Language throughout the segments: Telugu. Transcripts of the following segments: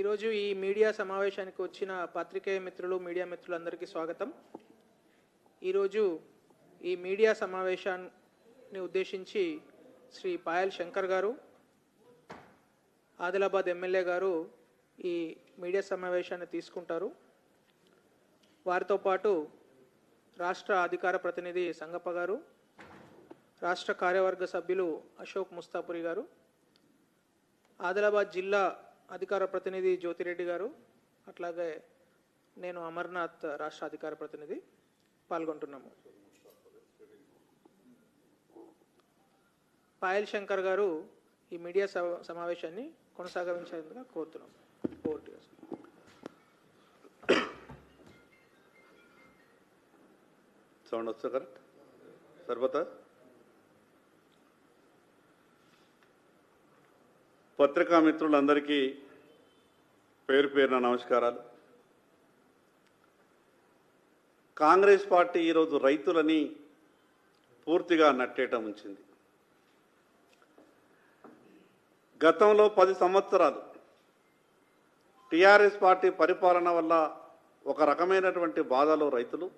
ఈరోజు ఈ మీడియా సమావేశానికి వచ్చిన పత్రికేయ మిత్రులు మీడియా మిత్రులందరికీ స్వాగతం. ఈరోజు ఈ మీడియా సమావేశాన్ని ఉద్దేశించి శ్రీ పాయల్ శంకర్ గారు, ఆదిలాబాద్ ఎమ్మెల్యే గారు ఈ మీడియా సమావేశాన్ని తీసుకుంటారు. వారితో పాటు రాష్ట్ర అధికార ప్రతినిధి సంగప్ప గారు, రాష్ట్ర కార్యవర్గ సభ్యులు అశోక్ ముస్తాపురి గారు, ఆదిలాబాద్ జిల్లా అధికార ప్రతినిధి జ్యోతిరెడ్డి గారు, అట్లాగే నేను అమర్నాథ్ రాష్ట్ర అధికార ప్రతినిధి పాల్గొంటున్నాము. పాయల్ శంకర్ గారు ఈ మీడియా సమావేశాన్ని కొనసాగించేందుకు కోరుతున్నాం. సౌండ్ వస్తుంది కరెక్ట్ సరిపోతా? పత్రికా మిత్రులందరికీ పేరు పేరున నమస్కారాలు. కాంగ్రెస్ పార్టీ ఈరోజు రైతులని పూర్తిగా నట్టేట ఉంచింది. గతంలో 10 సంవత్సరాలు టీఆర్ఎస్ పార్టీ పరిపాలన వల్ల ఒక రకమైనటువంటి బాధలో రైతులు,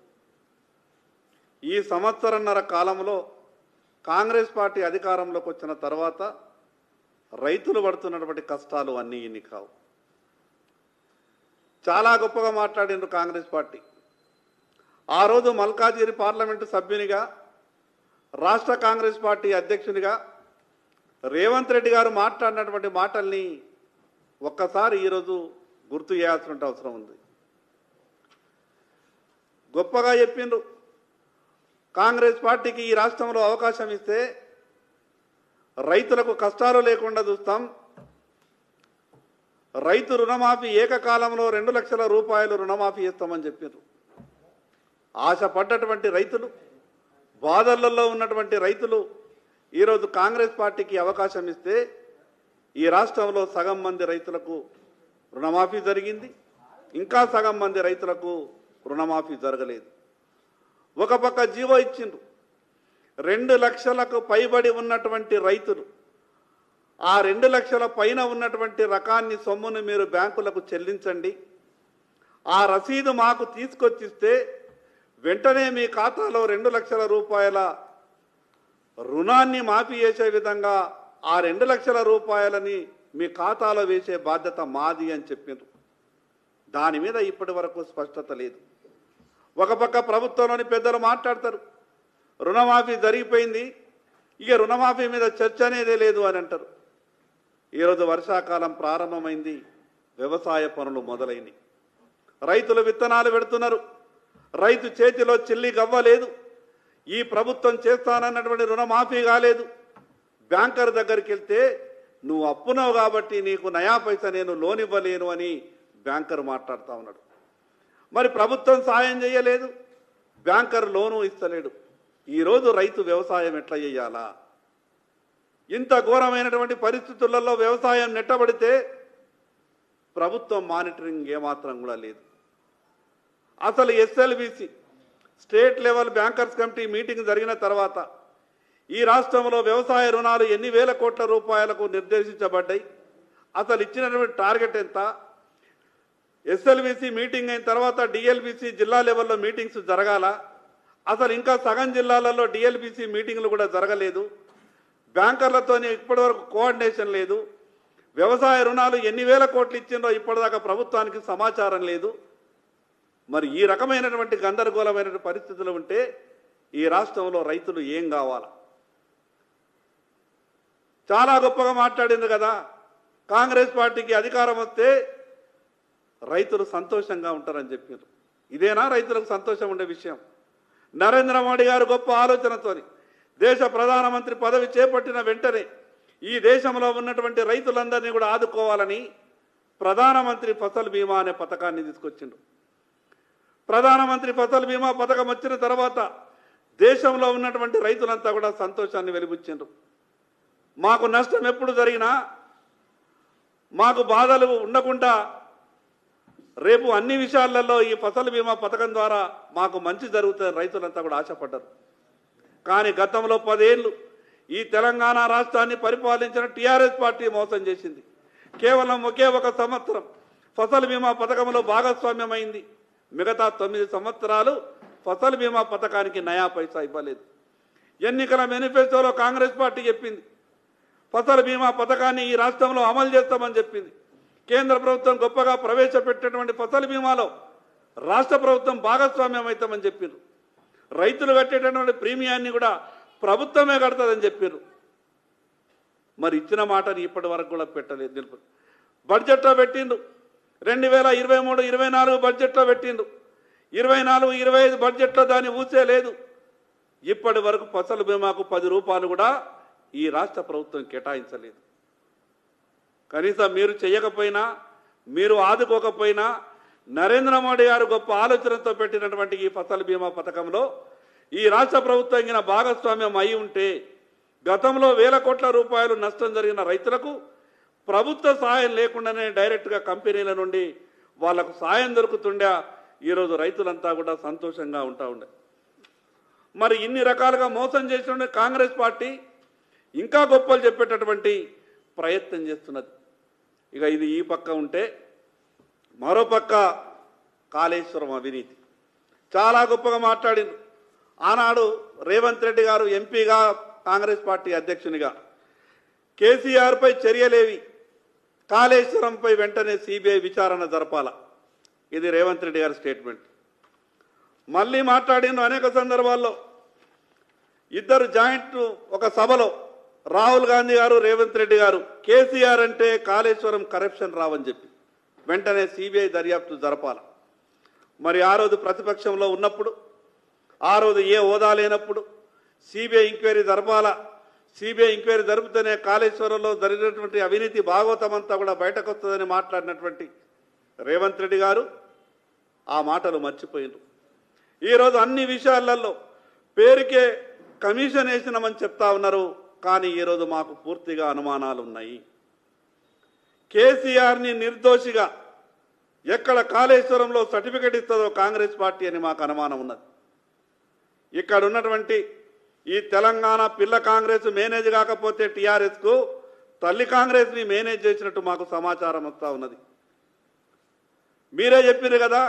ఈ సంవత్సరన్నర కాలంలో కాంగ్రెస్ పార్టీ అధికారంలోకి వచ్చిన తర్వాత రైతులు పడుతున్నటువంటి కష్టాలు అన్నీ ఇన్ని కావు. చాలా గొప్పగా మాట్లాడిండ్రు కాంగ్రెస్ పార్టీ. ఆ రోజు మల్కాజిగిరి పార్లమెంటు సభ్యునిగా, రాష్ట్ర కాంగ్రెస్ పార్టీ అధ్యక్షునిగా రేవంత్ రెడ్డి గారు మాట్లాడినటువంటి మాటల్ని ఒక్కసారి ఈరోజు గుర్తు చేయాల్సిన అవసరం ఉంది. గొప్పగా చెప్పిండ్రు, కాంగ్రెస్ పార్టీకి ఈ రాష్ట్రంలో అవకాశం ఇస్తే రైతులకు కష్టాలు లేకుండా చూస్తాం, రైతు రుణమాఫీ ఏకకాలంలో 2 లక్షల రూపాయలు రుణమాఫీ ఇస్తామని చెప్పారు. ఆశపడ్డటువంటి రైతులు, బాధలలో ఉన్నటువంటి రైతులు ఈరోజు కాంగ్రెస్ పార్టీకి అవకాశం ఇస్తే ఈ రాష్ట్రంలో సగం మంది రైతులకు రుణమాఫీ జరిగింది, ఇంకా సగం మంది రైతులకు రుణమాఫీ జరగలేదు. ఒక పక్క జీవో ఇచ్చిండ్రు, 2 లక్షలకు పైబడి ఉన్నటువంటి రైతులు ఆ 2 లక్షల పైన ఉన్నటువంటి రకాన్ని సొమ్మును మీరు బ్యాంకులకు చెల్లించండి, ఆ రసీదు మాకు తీసుకొచ్చిస్తే వెంటనే మీ ఖాతాలో 2 లక్షల రూపాయల రుణాన్ని మాఫీ చేసే విధంగా ఆ 2 లక్షల రూపాయలని మీ ఖాతాలో వేసే బాధ్యత మాది అని చెప్పిండ్రు. దాని మీద ఇప్పటి వరకు స్పష్టత లేదు. ఒక పక్క ప్రభుత్వంలోని పెద్దలు మాట్లాడతారు, రుణమాఫీ జరిగిపోయింది, ఇక రుణమాఫీ మీద చర్చ అనేదే లేదు అని అంటారు. ఈరోజు వర్షాకాలం ప్రారంభమైంది, వ్యవసాయ పనులు మొదలైనవి, రైతులు విత్తనాలు పెడుతున్నారు, రైతు చేతిలో చిల్లి గవ్వలేదు, ఈ ప్రభుత్వం చేస్తానన్నటువంటి రుణమాఫీ కాలేదు. బ్యాంకర్ దగ్గరికి వెళ్తే నువ్వు అప్పునవు కాబట్టి నీకు నయా పైసా నేను లోన్ ఇవ్వలేను అని బ్యాంకర్ మాట్లాడుతూ ఉన్నాడు. మరి ప్రభుత్వం సాయం చేయలేదు, బ్యాంకర్ లోను ఇస్తలేడు. ఈరోజు రైతు వ్యవసాయం ఎట్లా చేయాలా? ఇంత ఘోరమైనటువంటి పరిస్థితులలో వ్యవసాయం నెట్టబడితే ప్రభుత్వం మానిటరింగ్ ఏమాత్రం కూడా లేదు. అసలు SLBC state level bankers committee meeting జరిగిన తర్వాత ఈ రాష్ట్రంలో వ్యవసాయ రుణాలు ఎన్ని వేల కోట్ల రూపాయలకు నిర్దేశించబడ్డాయి, అసలు ఇచ్చినటువంటి టార్గెట్ ఎంత? ఎస్ఎల్బిసి మీటింగ్ అయిన తర్వాత డిఎల్బిసి జిల్లా లెవెల్లో మీటింగ్స్ జరగాల, అసలు ఇంకా సగం జిల్లాలలో డిఎల్బిసి మీటింగ్లు కూడా జరగలేదు, బ్యాంకర్లతో ఇప్పటివరకు కోఆర్డినేషన్ లేదు, వ్యవసాయ రుణాలు ఎన్ని వేల కోట్లు ఇచ్చిందో ఇప్పటిదాకా ప్రభుత్వానికి సమాచారం లేదు. మరి ఈ రకమైనటువంటి గందరగోళమైన పరిస్థితులు ఉంటే ఈ రాష్ట్రంలో రైతులు ఏం కావాలా? చాలా గొప్పగా మాట్లాడింది కదా, కాంగ్రెస్ పార్టీకి అధికారం వస్తే రైతులు సంతోషంగా ఉంటారని చెప్పారు. ఇదేనా రైతులకు సంతోషం ఉండే విషయం? నరేంద్ర మోడీ గారు గొప్ప ఆలోచనతోని దేశ ప్రధానమంత్రి పదవి చేపట్టిన వెంటనే ఈ దేశంలో ఉన్నటువంటి రైతులందరినీ కూడా ఆదుకోవాలని ప్రధానమంత్రి ఫసల్ బీమా అనే పథకాన్ని తీసుకొచ్చిండు. ప్రధానమంత్రి ఫసల్ బీమా పథకం వచ్చిన తర్వాత దేశంలో ఉన్నటువంటి రైతులంతా కూడా సంతోషాన్ని వెలిబుచ్చిండ్రు. మాకు నష్టం ఎప్పుడు జరిగినా, మాకు బాధలు ఉండకుండా రేపు అన్ని విషయాలలో ఈ ఫసల్ బీమా పథకం ద్వారా మాకు మంచి జరుగుతుంది రైతులంతా కూడా ఆశపడ్డారు. కానీ గతంలో 10 ఏళ్ళు ఈ తెలంగాణ రాష్ట్రాన్ని పరిపాలించిన టీఆర్ఎస్ పార్టీ మోసం చేసింది. కేవలం ఒకే ఒక సంవత్సరం ఫసల్ బీమా పథకంలో భాగస్వామ్యమైంది. మిగతా 9 సంవత్సరాలు ఫసల్ బీమా పథకానికి నయా పైసా ఇవ్వలేదు. ఎన్నికల మేనిఫెస్టోలో కాంగ్రెస్ పార్టీ చెప్పింది ఫసల్ బీమా పథకాన్ని ఈ రాష్ట్రంలో అమలు చేస్తామని చెప్పింది. కేంద్ర ప్రభుత్వం గొప్పగా ప్రవేశపెట్టినటువంటి ఫసల్ బీమాలో రాష్ట్ర ప్రభుత్వం భాగస్వామ్యం అవుతామని చెప్పారు. రైతులు కట్టేటటువంటి ప్రీమియాన్ని కూడా ప్రభుత్వమే కడతాదని చెప్పారు. మరి ఇచ్చిన మాటని ఇప్పటి వరకు కూడా పెట్టలేదు. తెలుపు బడ్జెట్లో పెట్టిండు. 2023-24 బడ్జెట్లో పెట్టిండు. 24-25 బడ్జెట్లో దాన్ని ఊసే లేదు. ఇప్పటి వరకు ఫసల్ బీమాకు 10 రూపాయలు కూడా ఈ రాష్ట్ర ప్రభుత్వం కేటాయించలేదు. కనీసం మీరు చేయకపోయినా, మీరు ఆదుకోకపోయినా, నరేంద్ర మోడీ గారు గొప్ప ఆలోచనతో పెట్టినటువంటి ఈ ఫసల్ బీమా పథకంలో ఈ రాష్ట్ర ప్రభుత్వం కింద భాగస్వామ్యం అయి ఉంటే గతంలో వేల కోట్ల రూపాయలు నష్టం జరిగిన రైతులకు ప్రభుత్వ సాయం లేకుండానే డైరెక్ట్గా కంపెనీల నుండి వాళ్లకు సాయం దొరుకుతుండే ఈరోజు రైతులంతా కూడా సంతోషంగా ఉంటా ఉండే. మరి ఇన్ని రకాలుగా మోసం చేసిన కాంగ్రెస్ పార్టీ ఇంకా గొప్పలు చెప్పేటటువంటి ప్రయత్నం చేస్తున్నది. ఇక ఇది ఈ పక్క ఉంటే మరోపక్క కాళేశ్వరం అవినీతి చాలా గొప్పగా మాట్లాడింది. ఆనాడు రేవంత్ రెడ్డి గారు ఎంపీగా, కాంగ్రెస్ పార్టీ అధ్యక్షునిగా కేసీఆర్పై చర్యలేవి, కాళేశ్వరంపై వెంటనే సిబిఐ విచారణ జరపాల. ఇది రేవంత్ రెడ్డి గారి స్టేట్మెంట్. మళ్ళీ మాట్లాడిన అనేక సందర్భాల్లో ఇద్దరు జాయింట్ ఒక సభలో రాహుల్ గాంధీ గారు, రేవంత్ రెడ్డి గారు కేసీఆర్ అంటే కాళేశ్వరం కరప్షన్ రావని చెప్పి వెంటనే సిబిఐ దర్యాప్తు జరపాల. మరి ఆ రోజు ప్రతిపక్షంలో ఉన్నప్పుడు, ఆ రోజు ఏ హోదా లేనప్పుడు సిబిఐ ఎంక్వైరీ జరపాలా, సిబిఐ ఎంక్వైరీ జరిపితేనే కాళేశ్వరంలో జరిగినటువంటి అవినీతి భాగవతమంతా కూడా బయటకు వస్తుందని మాట్లాడినటువంటి రేవంత్ రెడ్డి గారు ఆ మాటలు మర్చిపోయినారు. ఈరోజు అన్ని విషయాలలో పేరుకే కమిషన్ వేసినామని చెప్తా ఉన్నారు. కానీ ఈరోజు మాకు పూర్తిగా అనుమానాలు ఉన్నాయి. కేసీఆర్ని నిర్దోషిగా ఎక్కడ కాళేశ్వరంలో సర్టిఫికెట్ ఇస్తుందో కాంగ్రెస్ పార్టీ అని మాకు అనుమానం ఉన్నది. ఇక్కడ ఉన్నటువంటి ఈ తెలంగాణ పిల్ల కాంగ్రెస్ మేనేజ్ కాకపోతే టీఆర్ఎస్కు తల్లి కాంగ్రెస్ని మేనేజ్ చేసినట్టు మాకు సమాచారం వస్తూ ఉన్నది. మీరే చెప్పారు కదా,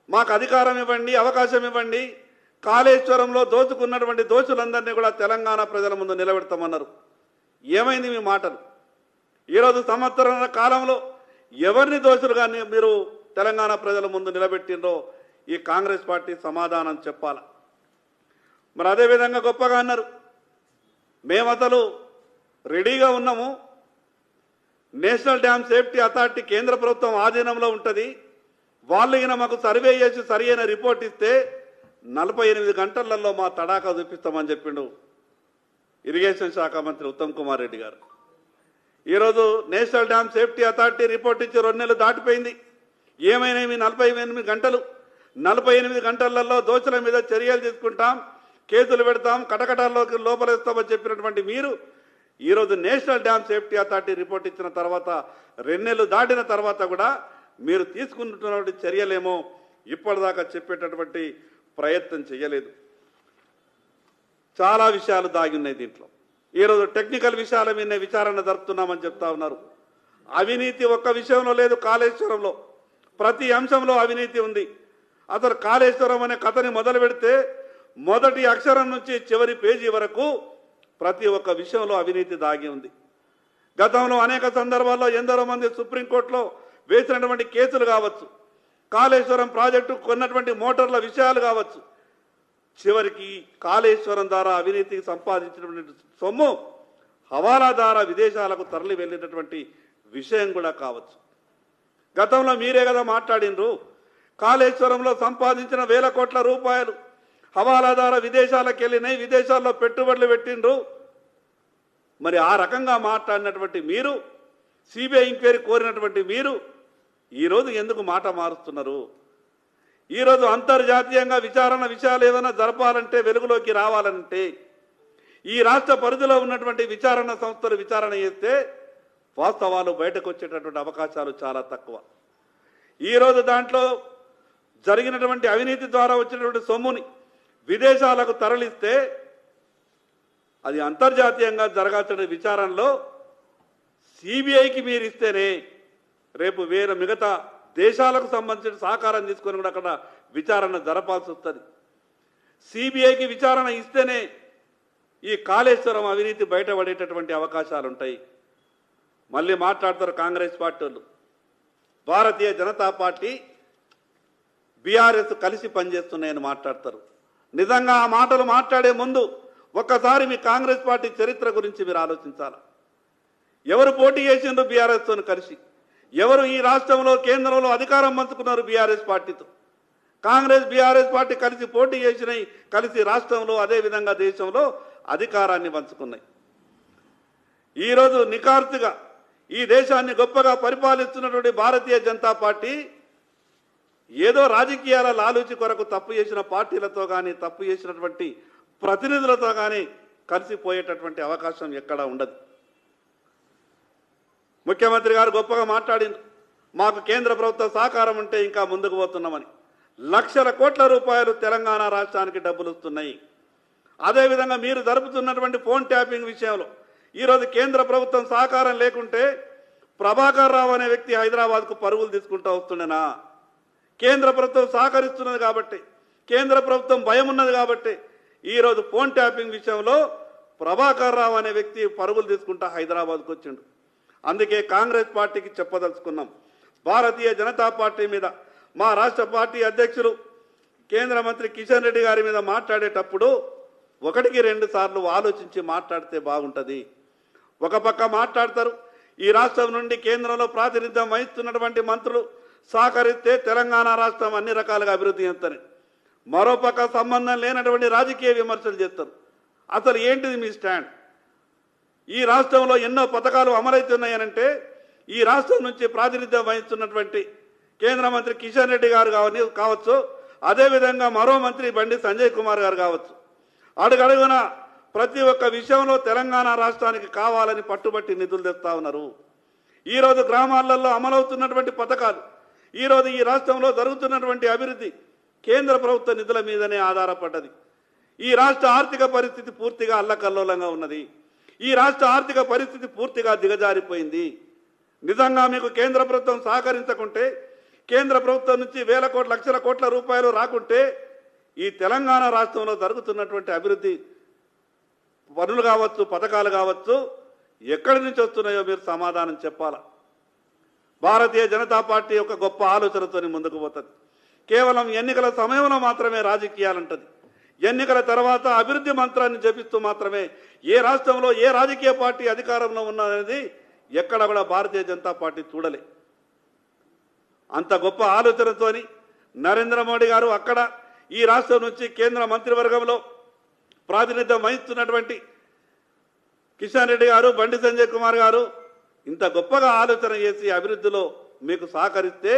మాకు అధికారం ఇవ్వండి, అవకాశం ఇవ్వండి, కాళేశ్వరంలో దోచుకున్నటువంటి దోషులందరినీ కూడా తెలంగాణ ప్రజల ముందు నిలబెడతామన్నారు. ఏమైంది మీ మాటలు? ఈరోజు సంవత్సరాల కాలంలో ఎవరిని దోషులుగా మీరు తెలంగాణ ప్రజల ముందు నిలబెట్టిండ్రో ఈ కాంగ్రెస్ పార్టీ సమాధానం చెప్పాల. మరి అదేవిధంగా గొప్పగా అన్నారు, మేము అసలు రెడీగా ఉన్నాము, నేషనల్ డ్యామ్ సేఫ్టీ అథారిటీ కేంద్ర ప్రభుత్వం ఆధీనంలో ఉంటుంది, వాళ్ళు ఈయన మాకు సర్వే చేసి సరి అయిన రిపోర్ట్ ఇస్తే 48 గంటలలో మా తడాకా చూపిస్తామని చెప్పిండు ఇరిగేషన్ శాఖ మంత్రి ఉత్తమ్ కుమార్ రెడ్డి గారు. ఈరోజు national dam safety authority report ఇచ్చి 2 నెలలు దాటిపోయింది. ఏమైనా 48 గంటలు, 48 గంటలలో దోషుల మీద చర్యలు తీసుకుంటాం, కేసులు పెడతాం, కటకటాల్లోకి లోపలేస్తామని చెప్పినటువంటి మీరు ఈరోజు national dam safety authority report ఇచ్చిన తర్వాత 2 నెలలు దాటిన తర్వాత కూడా మీరు తీసుకుంటున్నటువంటి చర్యలేమో ఇప్పటిదాకా చెప్పేటటువంటి ప్రయత్నం చేయలేదు. చాలా విషయాలు దాగి ఉన్నాయి దీంట్లో. ఈరోజు టెక్నికల్ విషయాల మీద విచారణ జరుపుతున్నామని చెప్తా ఉన్నారు. అవినీతి ఒక్క విషయంలో లేదు, కాళేశ్వరంలో ప్రతి అంశంలో అవినీతి ఉంది. అసలు కాళేశ్వరం అనే కథని మొదలు పెడితే మొదటి అక్షరం నుంచి చివరి పేజీ వరకు ప్రతి ఒక్క విషయంలో అవినీతి దాగి ఉంది. గతంలో అనేక సందర్భాల్లో ఎందరో మంది సుప్రీంకోర్టులో వేసినటువంటి కేసులు కావచ్చు, కాళేశ్వరం ప్రాజెక్టు కొన్నటువంటి మోటార్ల విషయాలు కావచ్చు, చివరికి కాళేశ్వరం ద్వారా అవినీతికి సంపాదించినటువంటి సొమ్ము హవాలా ద్వారా విదేశాలకు తరలి వెళ్ళినటువంటి విషయం కూడా కావచ్చు. గతంలో మీరే కదా మాట్లాడినరు, కాళేశ్వరంలో సంపాదించిన వేల కోట్ల రూపాయలు హవాలా ద్వారా విదేశాలకు వెళ్ళినాయి, విదేశాల్లో పెట్టుబడులు పెట్టిండ్రు. మరి ఆ రకంగా మాట్లాడినటువంటి మీరు, సిబిఐ ఎంక్వైరీ కోరినటువంటి మీరు ఈరోజు ఎందుకు మాట మారుస్తున్నారు? ఈరోజు అంతర్జాతీయంగా విచారణ విషయాలు ఏదైనా జరపాలంటే, వెలుగులోకి రావాలంటే ఈ రాష్ట్ర పరిధిలో ఉన్నటువంటి విచారణ సంస్థలు విచారణ చేస్తే వాస్తవాలు బయటకు వచ్చేటటువంటి అవకాశాలు చాలా తక్కువ. ఈరోజు దాంట్లో జరిగినటువంటి అవినీతి ద్వారా వచ్చినటువంటి సొమ్ముని విదేశాలకు తరలిస్తే అది అంతర్జాతీయంగా జరగాల్సిన విచారణలో సిబిఐకి మీరు ఇస్తేనే రేపు వేరే మిగతా దేశాలకు సంబంధించిన సహకారం తీసుకొని కూడా అక్కడ విచారణ జరపాల్సి వస్తుంది. సిబిఐకి విచారణ ఇస్తేనే ఈ కాళేశ్వరం అవినీతి బయటపడేటటువంటి అవకాశాలు ఉంటాయి. మళ్ళీ మాట్లాడతారు కాంగ్రెస్ పార్టీ వాళ్ళు, భారతీయ జనతా పార్టీ బీఆర్ఎస్ కలిసి పనిచేస్తున్నాయని మాట్లాడతారు. నిజంగా ఆ మాటలు మాట్లాడే ముందు ఒక్కసారి మీ కాంగ్రెస్ పార్టీ చరిత్ర గురించి మీరు ఆలోచించాలి. ఎవరు పోటీ చేసిండ్రు బీఆర్ఎస్తో కలిసి? ఎవరు ఈ రాష్ట్రంలో కేంద్రంలో అధికారం పంచుకున్నారు బీఆర్ఎస్ పార్టీతో? కాంగ్రెస్ బీఆర్ఎస్ పార్టీ కలిసి పోటీ చేసినాయి, కలిసి రాష్ట్రంలో అదేవిధంగా దేశంలో అధికారాన్ని పంచుకున్నాయి. ఈరోజు నిఖార్తుగా ఈ దేశాన్ని గొప్పగా పరిపాలిస్తున్నటువంటి భారతీయ జనతా పార్టీ ఏదో రాజకీయాల లాలూచి కొరకు తప్పు చేసిన పార్టీలతో కానీ తప్పు చేసినటువంటి ప్రతినిధులతో కానీ కలిసిపోయేటటువంటి అవకాశం ఎక్కడా ఉండదు. ముఖ్యమంత్రి గారు గొప్పగా మాట్లాడింది, మాకు కేంద్ర ప్రభుత్వ సహకారం ఉంటే ఇంకా ముందుకు పోతున్నామని. లక్షల కోట్ల రూపాయలు తెలంగాణ రాష్ట్రానికి డబ్బులు వస్తున్నాయి. అదేవిధంగా మీరు జరుపుతున్నటువంటి ఫోన్ ట్యాపింగ్ విషయంలో ఈరోజు కేంద్ర ప్రభుత్వం సహకారం లేకుంటే ప్రభాకర్ రావు అనే వ్యక్తి హైదరాబాద్కు పరుగులు తీసుకుంటూ వస్తుండేనా? కేంద్ర ప్రభుత్వం సహకరిస్తున్నది కాబట్టి, కేంద్ర ప్రభుత్వం భయం ఉన్నది కాబట్టి ఈరోజు ఫోన్ ట్యాపింగ్ విషయంలో ప్రభాకర్ రావు అనే వ్యక్తి పరుగులు తీసుకుంటా హైదరాబాద్కు వచ్చిండు. అందుకే కాంగ్రెస్ పార్టీకి చెప్పదలుచుకున్నాం, భారతీయ జనతా పార్టీ మీద మా రాష్ట్ర పార్టీ అధ్యక్షులు కేంద్ర మంత్రి కిషన్ రెడ్డి గారి మీద మాట్లాడేటప్పుడు ఒకటికి రెండు సార్లు ఆలోచించి మాట్లాడితే బాగుంటుంది. ఒక పక్క మాట్లాడతారు, ఈ రాష్ట్రం నుండి కేంద్రంలో ప్రాతినిధ్యం వహిస్తున్నటువంటి మంత్రులు సహకరిస్తే తెలంగాణ రాష్ట్రం అన్ని రకాలుగా అభివృద్ధి చెందుతారు. మరోపక్క సంబంధం లేనటువంటి రాజకీయ విమర్శలు చేస్తారు. అసలు ఏంటిది మీ స్టాండ్? ఈ రాష్ట్రంలో ఎన్నో పథకాలు అమలవుతున్నాయనంటే ఈ రాష్ట్రం నుంచి ప్రాతినిధ్యం వహిస్తున్నటువంటి కేంద్ర మంత్రి కిషన్ రెడ్డి గారు కావచ్చు, అదేవిధంగా మరో మంత్రి బండి సంజయ్ కుమార్ గారు కావచ్చు, అడుగడుగున ప్రతి ఒక్క విషయంలో తెలంగాణ రాష్ట్రానికి కావాలని పట్టుబట్టి నిధులు తెస్తా ఉన్నారు. ఈరోజు గ్రామాలలో అమలవుతున్నటువంటి పథకాలు, ఈరోజు ఈ రాష్ట్రంలో జరుగుతున్నటువంటి అభివృద్ధి కేంద్ర ప్రభుత్వ నిధుల మీదనే ఆధారపడ్డది. ఈ రాష్ట్ర ఆర్థిక పరిస్థితి పూర్తిగా అల్లకల్లోలంగా ఉన్నది. ఈ రాష్ట్ర ఆర్థిక పరిస్థితి పూర్తిగా దిగజారిపోయింది. నిజంగా మీకు కేంద్ర ప్రభుత్వం సహకరించకుంటే, కేంద్ర ప్రభుత్వం నుంచి వేల కోట్ల లక్షల కోట్ల రూపాయలు రాకుంటే ఈ తెలంగాణ రాష్ట్రంలో జరుగుతున్నటువంటి అభివృద్ధి పనులు కావచ్చు, పథకాలు కావచ్చు, ఎక్కడి నుంచి వస్తున్నాయో మీరు సమాధానం చెప్పాలా. భారతీయ జనతా పార్టీ ఒక గొప్ప ఆలోచనతో ముందుకు పోతుంది. కేవలం ఎన్నికల సమయంలో మాత్రమే రాజకీయాలంటది. ఎన్నికల తర్వాత అభివృద్ధి మంత్రాన్ని జపిస్తూ మాత్రమే ఏ రాష్ట్రంలో ఏ రాజకీయ పార్టీ అధికారంలో ఉన్నదనేది ఎక్కడ కూడా భారతీయ జనతా పార్టీ చూడలే. అంత గొప్ప ఆలోచనతోని నరేంద్ర మోడీ గారు అక్కడ ఈ రాష్ట్రం నుంచి కేంద్ర మంత్రివర్గంలో ప్రాతినిధ్యం వహిస్తున్నటువంటి కిషన్ రెడ్డి గారు, బండి సంజయ్ కుమార్ గారు ఇంత గొప్పగా ఆలోచన చేసి అభివృద్ధిలో మీకు సహకరిస్తే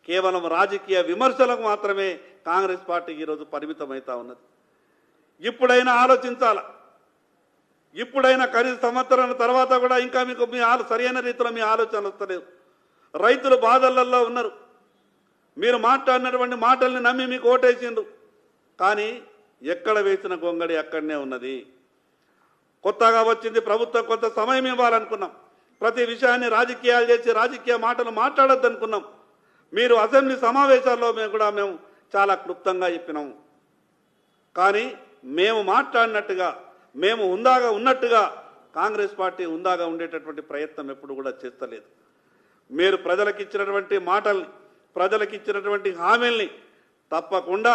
కేవలం రాజకీయ విమర్శలకు మాత్రమే కాంగ్రెస్ పార్టీ ఈరోజు పరిమితమవుతా ఉన్నది. ఇప్పుడైనా ఆలోచించాల. ఇప్పుడైనా కనీస సంవత్సరం తర్వాత కూడా ఇంకా మీకు మీ సరైన రీతిలో మీ ఆలోచనలు వస్తలేవు. రైతులు బాధలలో ఉన్నారు. మీరు మాట్లాడినటువంటి మాటల్ని నమ్మి మీకు ఓటేసిండు, కానీ ఎక్కడ వేసిన గొంగడి అక్కడనే ఉన్నది. కొత్తగా వచ్చింది ప్రభుత్వం, కొంత సమయం ఇవ్వాలనుకున్నాం. ప్రతి విషయాన్ని రాజకీయాలు చేసి రాజకీయ మాటలు మాట్లాడొద్దు అనుకున్నాం. మీరు అసెంబ్లీ సమావేశాల్లో మేము చాలా క్లుప్తంగా చెప్పినాము. కానీ మేము మాట్లాడినట్టుగా, మేము హుందాగా ఉన్నట్టుగా కాంగ్రెస్ పార్టీ హుందాగా ఉండేటటువంటి ప్రయత్నం ఎప్పుడు కూడా చేస్తలేదు. మీరు ప్రజలకు ఇచ్చినటువంటి మాటల్ని, ప్రజలకు ఇచ్చినటువంటి హామీల్ని తప్పకుండా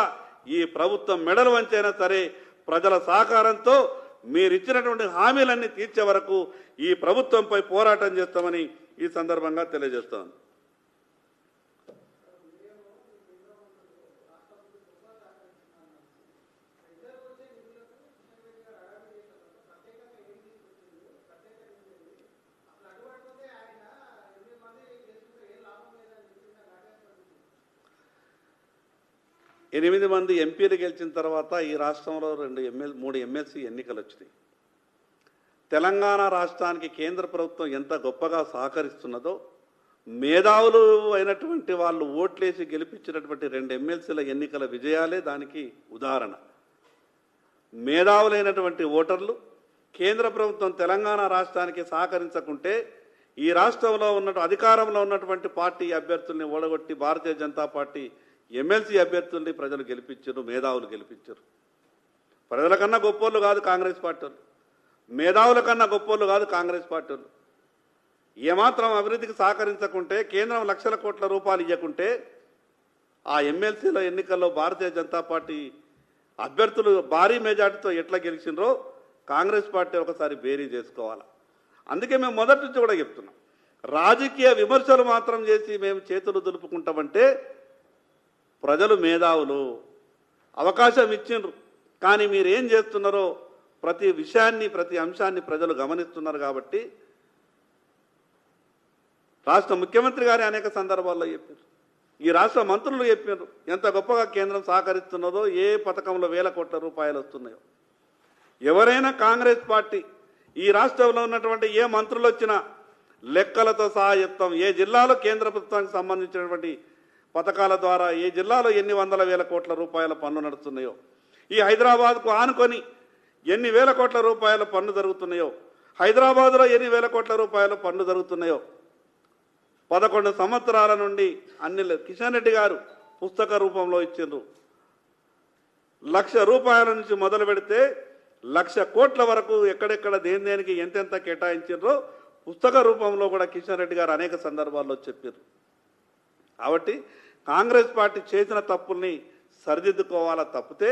ఈ ప్రభుత్వం మెడలు వంచైనా సరే ప్రజల సహకారంతో మీరు ఇచ్చినటువంటి హామీలన్నీ తీర్చే వరకు ఈ ప్రభుత్వంపై పోరాటం చేస్తామని ఈ సందర్భంగా తెలియజేస్తాను. ఎనిమిది మంది ఎంపీలు గెలిచిన తర్వాత ఈ రాష్ట్రంలో 3 ఎమ్మెల్సీ ఎన్నికలు వచ్చినాయి. తెలంగాణ రాష్ట్రానికి కేంద్ర ప్రభుత్వం ఎంత గొప్పగా సహకరిస్తున్నదో, మేధావులు అయినటువంటి వాళ్ళు ఓట్లేసి గెలిపించినటువంటి 2 ఎమ్మెల్సీల ఎన్నికల విజయాలే దానికి ఉదాహరణ. మేధావులైనటువంటి ఓటర్లు కేంద్ర ప్రభుత్వం తెలంగాణ రాష్ట్రానికి సహకరించకుంటే ఈ రాష్ట్రంలో అధికారంలో ఉన్నటువంటి పార్టీ అభ్యర్థుల్ని ఓడగొట్టి భారతీయ జనతా పార్టీ ఎమ్మెల్సీ అభ్యర్థుల్ని ప్రజలు గెలిపించారు, మేధావులు గెలిపించారు. ప్రజల కన్నా గొప్పోళ్ళు కాదు కాంగ్రెస్ పార్టీ వాళ్ళు, మేధావుల కన్నా గొప్పోళ్ళు కాదు కాంగ్రెస్ పార్టీ వాళ్ళు. ఏమాత్రం అభివృద్ధికి సహకరించకుంటే, కేంద్రం లక్షల కోట్ల రూపాయలు ఇవ్వకుంటే ఆ ఎమ్మెల్సీల ఎన్నికల్లో భారతీయ జనతా పార్టీ అభ్యర్థులు భారీ మెజార్టీతో ఎట్లా గెలిచినరో కాంగ్రెస్ పార్టీ ఒకసారి బేరీ చేసుకోవాలి. అందుకే మేము మొదటి నుంచి కూడా చెప్తున్నాం, రాజకీయ విమర్శలు మాత్రం చేసి మేము చేతులు దులుపుకుంటామంటే ప్రజలు మేధావులు అవకాశం ఇచ్చిండ్రు, కానీ మీరు ఏం చేస్తున్నారో ప్రతి విషయాన్ని ప్రతి అంశాన్ని ప్రజలు గమనిస్తున్నారు. కాబట్టి రాష్ట్ర ముఖ్యమంత్రి గారి అనేక సందర్భాల్లో చెప్పారు, ఈ రాష్ట్ర మంత్రులు చెప్పారు ఎంత గొప్పగా కేంద్రం సహకరిస్తున్నదో, ఏ పథకంలో వేల కోట్ల రూపాయలు వస్తున్నాయో. ఎవరైనా కాంగ్రెస్ పార్టీ ఈ రాష్ట్రంలో ఉన్నటువంటి ఏ మంత్రులు వచ్చినా లెక్కలతో సహా చెప్తాం. ఏ జిల్లాలో కేంద్ర ప్రభుత్వానికి సంబంధించినటువంటి పథకాల ద్వారా ఏ జిల్లాలో ఎన్ని వందల వేల కోట్ల రూపాయల పనులు నడుస్తున్నాయో, ఈ హైదరాబాద్కు ఆనుకొని ఎన్ని వేల కోట్ల రూపాయల పనులు జరుగుతున్నాయో, హైదరాబాద్లో ఎన్ని వేల కోట్ల రూపాయల పనులు జరుగుతున్నాయో 11 సంవత్సరాల నుండి అన్ని కిషన్ రెడ్డి గారు పుస్తక రూపంలో ఇచ్చిండ్రు. 1,00,000 రూపాయల నుంచి మొదలు పెడితే 1,00,000 కోట్ల వరకు ఎక్కడెక్కడ దేనికి ఎంతెంత కేటాయించారో పుస్తక రూపంలో కూడా కిషన్ రెడ్డి గారు అనేక సందర్భాల్లో చెప్పారు. కాబట్టి కాంగ్రెస్ పార్టీ చేసిన తప్పుల్ని సరిదిద్దుకోవాలా తప్పితే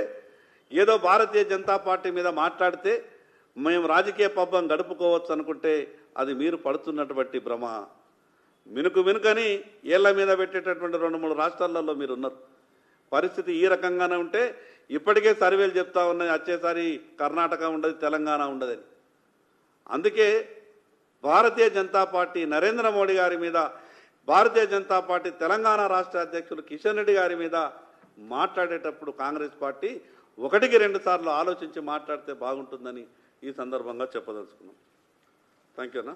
ఏదో భారతీయ జనతా పార్టీ మీద మాట్లాడితే మేము రాజకీయ పబ్బం గడుపుకోవచ్చు అనుకుంటే అది మీరు పడుతున్నటువంటి భ్రమ. మినుకని ఏళ్ల మీద పెట్టేటటువంటి 2-3 రాష్ట్రాలలో మీరు ఉన్నారు. పరిస్థితి ఈ రకంగానే ఉంటే ఇప్పటికే సర్వేలు చెప్తా ఉన్నాయి, వచ్చేసారి కర్ణాటక ఉండదు, తెలంగాణ ఉండదని. అందుకే భారతీయ జనతా పార్టీ నరేంద్ర మోడీ గారి మీద, భారతీయ జనతా పార్టీ తెలంగాణ రాష్ట్ర అధ్యక్షులు కిషన్ రెడ్డి గారి మీద మాట్లాడేటప్పుడు కాంగ్రెస్ పార్టీ 1-2 సార్లు ఆలోచించి మాట్లాడితే బాగుంటుందని ఈ సందర్భంగా చెప్పదలుచుకున్నాం. థ్యాంక్ యూ అన్న.